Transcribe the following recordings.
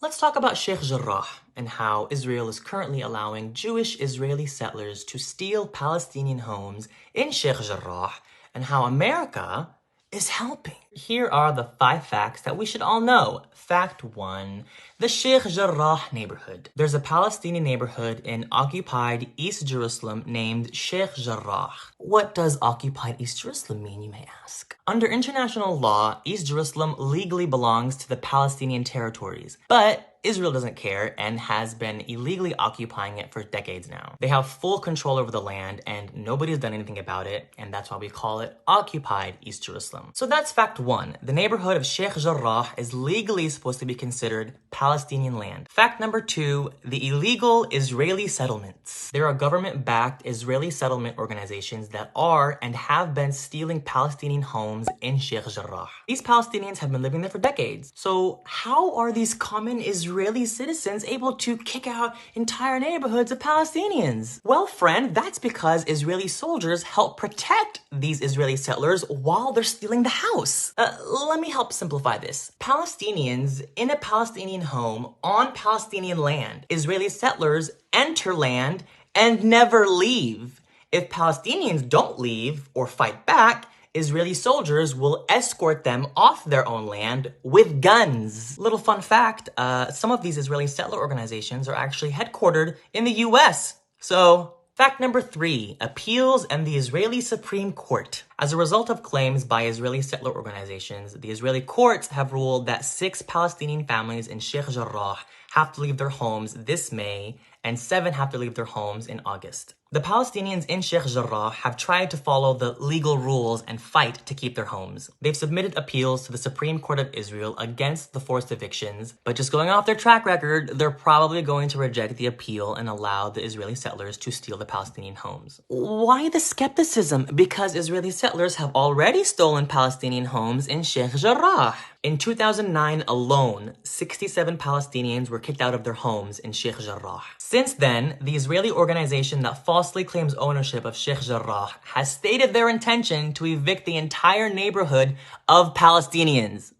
Let's talk about Sheikh Jarrah and how Israel is currently allowing Jewish Israeli settlers to steal Palestinian homes in Sheikh Jarrah and how America is helping. Here are the 5 facts that we should all know. Fact 1. The Sheikh Jarrah neighborhood. There's a Palestinian neighborhood in occupied East Jerusalem named Sheikh Jarrah. What does occupied East Jerusalem mean, you may ask? Under international law, East Jerusalem legally belongs to the Palestinian territories, but Israel doesn't care and has been illegally occupying it for decades now. They have full control over the land and nobody's done anything about it, and that's why we call it occupied East Jerusalem. So that's fact 1. The neighborhood of Sheikh Jarrah is legally supposed to be considered Palestinian land. Fact number 2, the illegal Israeli settlements. There are government-backed Israeli settlement organizations that are and have been stealing Palestinian homes in Sheikh Jarrah. These Palestinians have been living there for decades. So how are these common Israeli citizens able to kick out entire neighborhoods of Palestinians? Well, friend, that's because Israeli soldiers help protect these Israeli settlers while they're stealing the house. Let me help simplify this. Palestinians in a Palestinian home on Palestinian land. Israeli settlers enter land and never leave. If Palestinians don't leave or fight back, Israeli soldiers will escort them off their own land with guns. Little fun fact, some of these Israeli settler organizations are actually headquartered in the US. So, fact number 3, appeals and the Israeli Supreme Court. As a result of claims by Israeli settler organizations, the Israeli courts have ruled that 6 Palestinian families in Sheikh Jarrah have to leave their homes this May, and 7 have to leave their homes in August. The Palestinians in Sheikh Jarrah have tried to follow the legal rules and fight to keep their homes. They've submitted appeals to the Supreme Court of Israel against the forced evictions, but just going off their track record, they're probably going to reject the appeal and allow the Israeli settlers to steal the Palestinian homes. Why the skepticism? Because Israeli settlers have already stolen Palestinian homes in Sheikh Jarrah. In 2009 alone, 67 Palestinians were kicked out of their homes in Sheikh Jarrah. Since then, the Israeli organization that falsely claims ownership of Sheikh Jarrah has stated their intention to evict the entire neighborhood of Palestinians.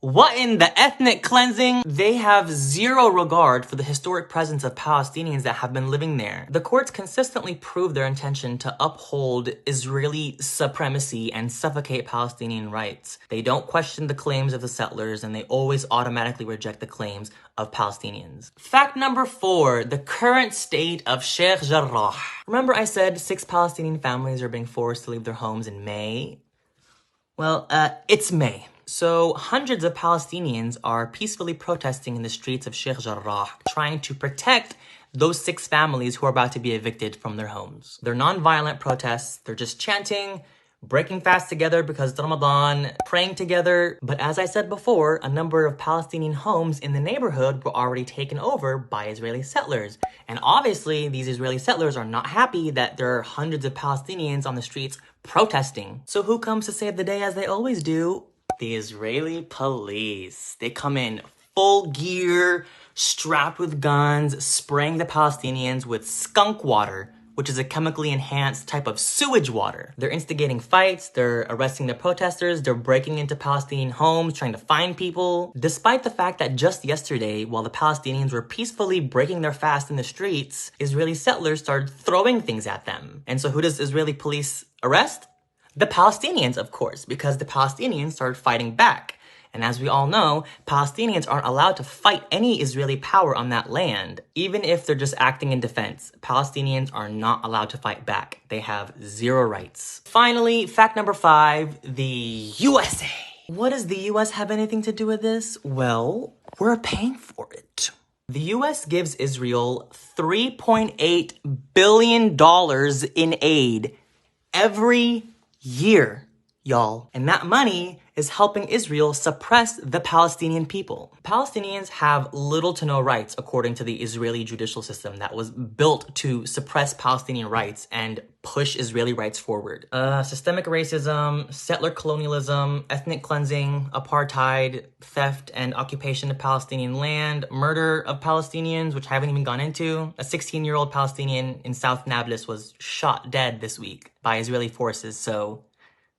What in the ethnic cleansing? They have zero regard for the historic presence of Palestinians that have been living there. The courts consistently prove their intention to uphold Israeli supremacy and suffocate Palestinian rights. They don't question the claims of the settlers, and they always automatically reject the claims of Palestinians. Fact number 4, the current state of Sheikh Jarrah. Remember I said 6 Palestinian families are being forced to leave their homes in May? Well, it's May. So hundreds of Palestinians are peacefully protesting in the streets of Sheikh Jarrah, trying to protect those 6 families who are about to be evicted from their homes. They're non-violent protests. They're just chanting, breaking fast together because it's Ramadan, praying together. But as I said before, a number of Palestinian homes in the neighborhood were already taken over by Israeli settlers. And obviously, these Israeli settlers are not happy that there are hundreds of Palestinians on the streets protesting. So who comes to save the day as they always do? The Israeli police. They come in full gear, strapped with guns, spraying the Palestinians with skunk water, which is a chemically enhanced type of sewage water. They're instigating fights, they're arresting the protesters, they're breaking into Palestinian homes, trying to find people. Despite the fact that just yesterday, while the Palestinians were peacefully breaking their fast in the streets, Israeli settlers started throwing things at them. And so who does Israeli police arrest? The Palestinians, of course, because the Palestinians started fighting back. And as we all know, Palestinians aren't allowed to fight any Israeli power on that land, even if they're just acting in defense. Palestinians are not allowed to fight back. They have zero rights. Finally, fact number 5, the USA. What does the US have anything to do with this? Well, we're paying for it. The US gives Israel $3.8 billion in aid every year, y'all. And that money is helping Israel suppress the Palestinian people. Palestinians have little to no rights according to the Israeli judicial system that was built to suppress Palestinian rights and push Israeli rights forward. Systemic racism, settler colonialism, ethnic cleansing, apartheid, theft and occupation of Palestinian land, murder of Palestinians, which I haven't even gone into. A 16-year-old Palestinian in South Nablus was shot dead this week by Israeli forces. So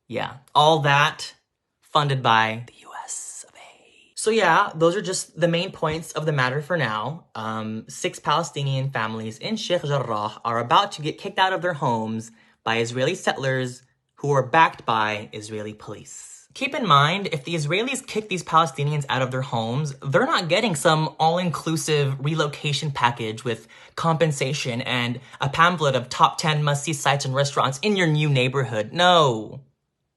yeah, all that funded by the US of A. So yeah, those are just the main points of the matter for now. 6 Palestinian families in Sheikh Jarrah are about to get kicked out of their homes by Israeli settlers who are backed by Israeli police. Keep in mind, if the Israelis kick these Palestinians out of their homes, they're not getting some all-inclusive relocation package with compensation and a pamphlet of top 10 must-see sites and restaurants in your new neighborhood. No.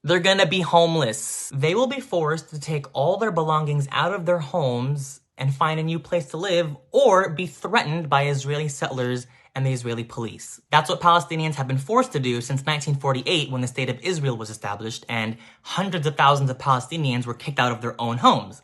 They're gonna be homeless. They will be forced to take all their belongings out of their homes and find a new place to live, or be threatened by Israeli settlers and the Israeli police. That's what Palestinians have been forced to do since 1948, when the State of Israel was established and hundreds of thousands of Palestinians were kicked out of their own homes.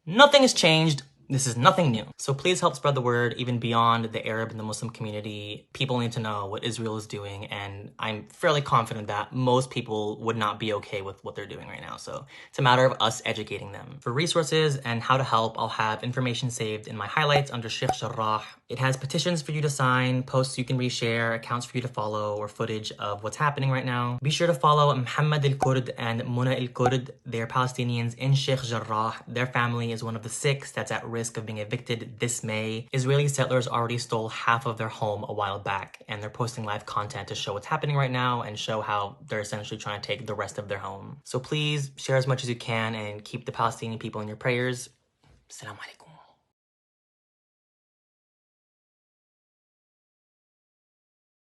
Nothing has changed. This is nothing new. So please help spread the word even beyond the Arab and the Muslim community. People need to know what Israel is doing, and I'm fairly confident that most people would not be okay with what they're doing right now. So it's a matter of us educating them. For resources and how to help, I'll have information saved in my highlights under Sheikh Jarrah. It has petitions for you to sign, posts you can reshare, accounts for you to follow, or footage of what's happening right now. Be sure to follow Muhammad al-Kurd and Muna al-Kurd. They're Palestinians in Sheikh Jarrah. Their family is one of the 6 that's at risk of being evicted this May. Israeli settlers already stole half of their home a while back, and they're posting live content to show what's happening right now and show how they're essentially trying to take the rest of their home. So please share as much as you can and keep the Palestinian people in your prayers. Assalamu alaikum.